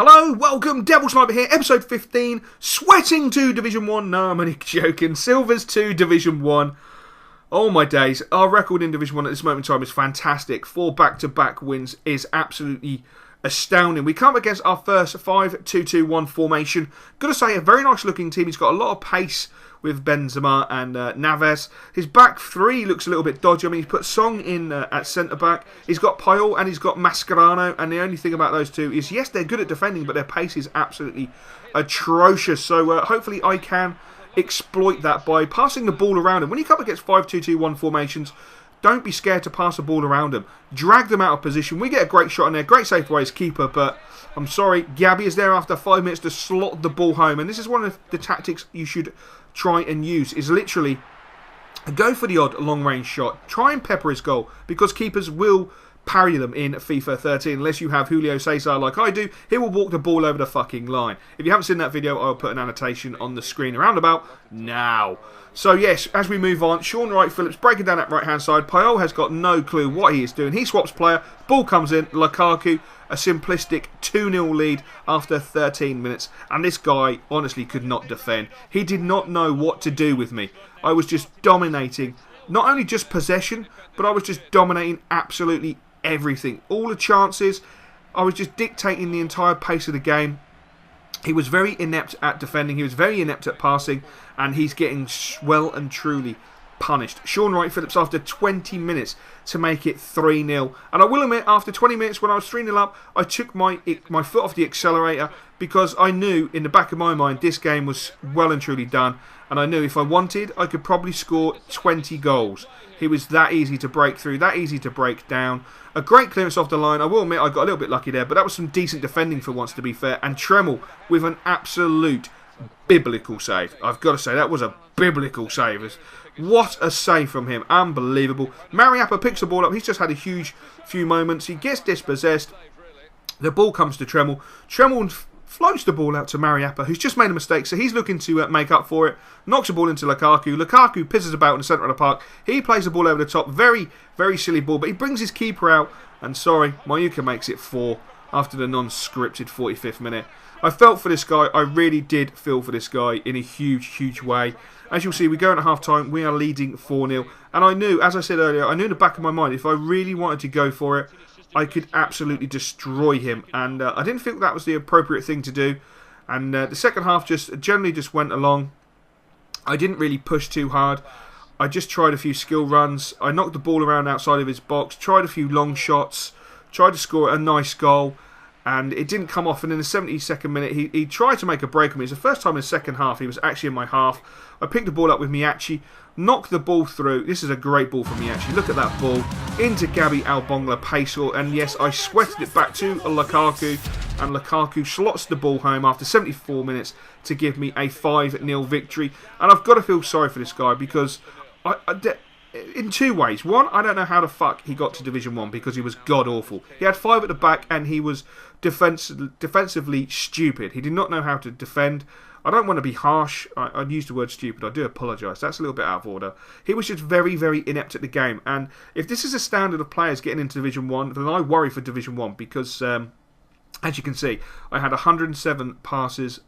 Hello, welcome, Devil Sniper here, episode 15, sweating to Division 1, no I'm only joking, Silvers to Division 1, oh my days, our record in Division 1 at this moment in time is fantastic, 4 back-to-back wins is absolutely astounding. We come up against our first 5-2-2-1 formation, gotta say a very nice looking team, he's got a lot of pace with Benzema and Naves. His back three looks a little bit dodgy. I mean, he's put Song in at centre-back. He's got Puyol and he's got Mascherano. And the only thing about those two is, yes, they're good at defending, but their pace is absolutely atrocious. So hopefully I can exploit that by passing the ball around him. When you come up against 5-2-2-1 formations, don't be scared to pass the ball around them. Drag them out of position. We get a great shot in there. Great save by his keeper, but I'm sorry, Gabby is there after 5 minutes to slot the ball home. And this is one of the tactics you should try and use, is literally go for the odd long-range shot. Try and pepper his goal, because keepers will parry them in FIFA 13. Unless you have Julio Cesar like I do, he will walk the ball over the fucking line. If you haven't seen that video, I'll put an annotation on the screen around about now. So yes, as we move on, Sean Wright-Phillips breaking down that right-hand side. Puyol has got no clue what he is doing. He swaps player, ball comes in, Lukaku, a simplistic 2-0 lead after 13 minutes. And this guy honestly could not defend. He did not know what to do with me. I was just dominating, not only just possession, but I was just dominating absolutely everything. All the chances, I was just dictating the entire pace of the game. He was very inept at defending, he was very inept at passing, and he's getting well and truly punished. Sean Wright-Phillips after 20 minutes to make it 3-0. And I will admit, after 20 minutes when I was 3-0 up, I took my foot off the accelerator, because I knew in the back of my mind this game was well and truly done. And I knew if I wanted, I could probably score 20 goals. He was that easy to break through, that easy to break down. A great clearance off the line. I will admit I got a little bit lucky there, but that was some decent defending for once, to be fair. And Tremel with an absolute biblical save. I've got to say, that was a biblical save. What a save from him. Unbelievable. Mariappa picks the ball up. He's just had a huge few moments. He gets dispossessed. The ball comes to Tremel. Tremel floats the ball out to Mariappa, who's just made a mistake, so he's looking to make up for it. Knocks the ball into Lukaku. Lukaku pisses about in the centre of the park. He plays the ball over the top. Very, very silly ball, but he brings his keeper out. And sorry, Mayuka makes it 4 after the non-scripted 45th minute. I felt for this guy. I really did feel for this guy in a huge, huge way. As you'll see, we go into half-time. We are leading 4-0. And I knew, as I said earlier, I knew in the back of my mind, if I really wanted to go for it, I could absolutely destroy him. And I didn't think that was the appropriate thing to do. And the second half generally just went along. I didn't really push too hard. I just tried a few skill runs. I knocked the ball around outside of his box. Tried a few long shots. Tried to score a nice goal. And it didn't come off. And in the 72nd minute, he tried to make a break on me. It's the first time in the second half he was actually in my half. I picked the ball up with Miyachi. Knocked the ball through. This is a great ball from Miyachi. Look at that ball. Into Gabi Albongla Paisel. And yes, I sweated it back to Lukaku. And Lukaku slots the ball home after 74 minutes to give me a 5-0 victory. And I've got to feel sorry for this guy, because in two ways. One, I don't know how the fuck he got to Division 1, because he was god-awful. He had 5 at the back and he was defensively stupid. He did not know how to defend. I don't want to be harsh. I'd use the word stupid. I do apologise. That's a little bit out of order. He was just very, very inept at the game. And if this is a standard of players getting into Division 1, then I worry for Division 1, because, as you can see, I had 107 passes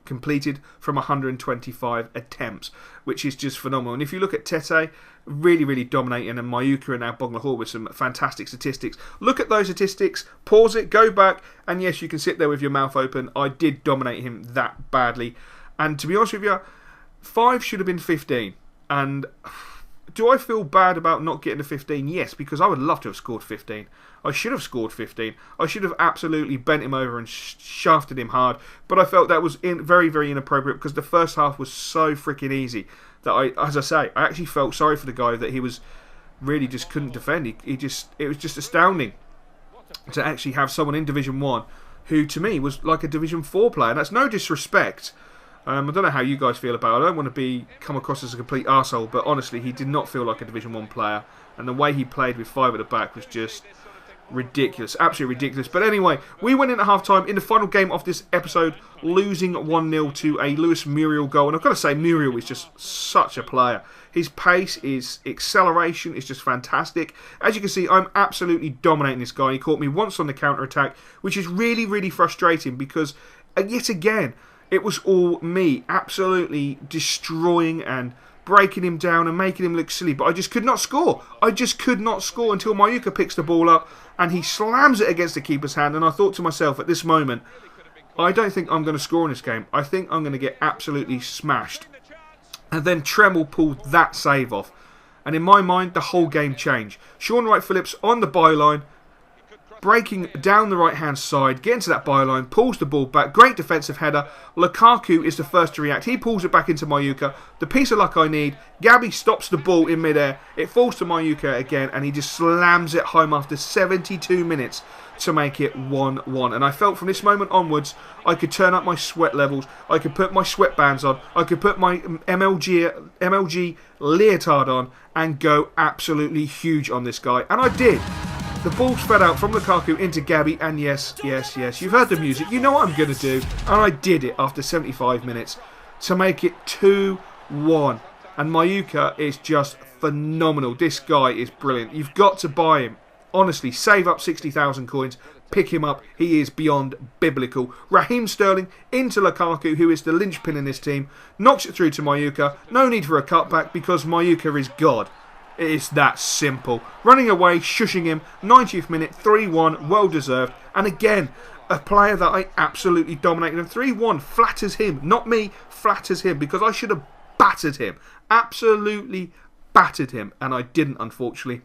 completed from 125 attempts, which is just phenomenal. And if you look at Tete, really, really dominating, and Mayuka and Albongla Hall with some fantastic statistics. Look at those statistics, pause it, go back, and yes, you can sit there with your mouth open. I did dominate him that badly. And to be honest with you, 5 should have been 15. And do I feel bad about not getting to 15? Yes, because I would love to have scored 15. I should have scored 15. I should have absolutely bent him over and shafted him hard. But I felt that was very, very inappropriate, because the first half was so freaking easy that as I say, I actually felt sorry for the guy, that he was really just couldn't defend. It was just astounding to actually have someone in Division 1 who, to me, was like a Division 4 player. And that's no disrespect. I don't know how you guys feel about it. I don't want to come across as a complete arsehole, but honestly, he did not feel like a Division 1 player. And the way he played with 5 at the back was just ridiculous. Absolutely ridiculous. But anyway, we went into half-time in the final game of this episode, losing 1-0 to a Lewis Muriel goal. And I've got to say, Muriel is just such a player. His pace, his acceleration is just fantastic. As you can see, I'm absolutely dominating this guy. He caught me once on the counter-attack, which is really, really frustrating because, yet again, it was all me absolutely destroying and breaking him down and making him look silly. But I just could not score. I just could not score until Mayuka picks the ball up and he slams it against the keeper's hand. And I thought to myself at this moment, I don't think I'm going to score in this game. I think I'm going to get absolutely smashed. And then Tremel pulled that save off. And in my mind, the whole game changed. Sean Wright-Phillips on the byline, breaking down the right-hand side, getting to that byline, pulls the ball back. Great defensive header. Lukaku is the first to react. He pulls it back into Mayuka. The piece of luck I need. Gabby stops the ball in midair. It falls to Mayuka again, and he just slams it home after 72 minutes to make it 1-1. And I felt from this moment onwards, I could turn up my sweat levels. I could put my sweatbands on. I could put my MLG leotard on and go absolutely huge on this guy. And I did. The ball spread out from Lukaku into Gabby, and yes, you've heard the music. You know what I'm going to do. And I did it after 75 minutes to make it 2-1. And Mayuka is just phenomenal. This guy is brilliant. You've got to buy him. Honestly, save up 60,000 coins. Pick him up. He is beyond biblical. Raheem Sterling into Lukaku, who is the linchpin in this team. Knocks it through to Mayuka. No need for a cutback because Mayuka is God. It is that simple. Running away, shushing him. 90th minute, 3-1. Well deserved. And again, a player that I absolutely dominated. And 3-1 flatters him. Not me, flatters him. Because I should have battered him. Absolutely battered him. And I didn't, unfortunately.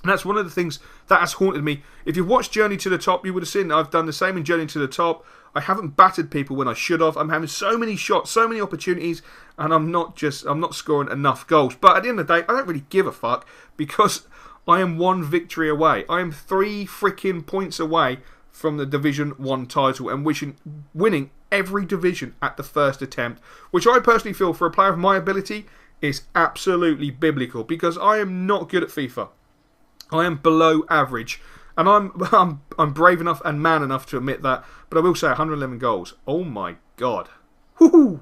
And that's one of the things that has haunted me. If you've watched Journey to the Top, you would have seen I've done the same in Journey to the Top. I haven't battered people when I should have. I'm having so many shots, so many opportunities, and I'm not scoring enough goals. But at the end of the day, I don't really give a fuck because I am one victory away. I am 3 freaking points away from the Division 1 title and winning every division at the first attempt, which I personally feel for a player of my ability is absolutely biblical because I am not good at FIFA. I am below average, and I'm brave enough and man enough to admit that. But I will say 111 goals. Oh my God. Woohoo!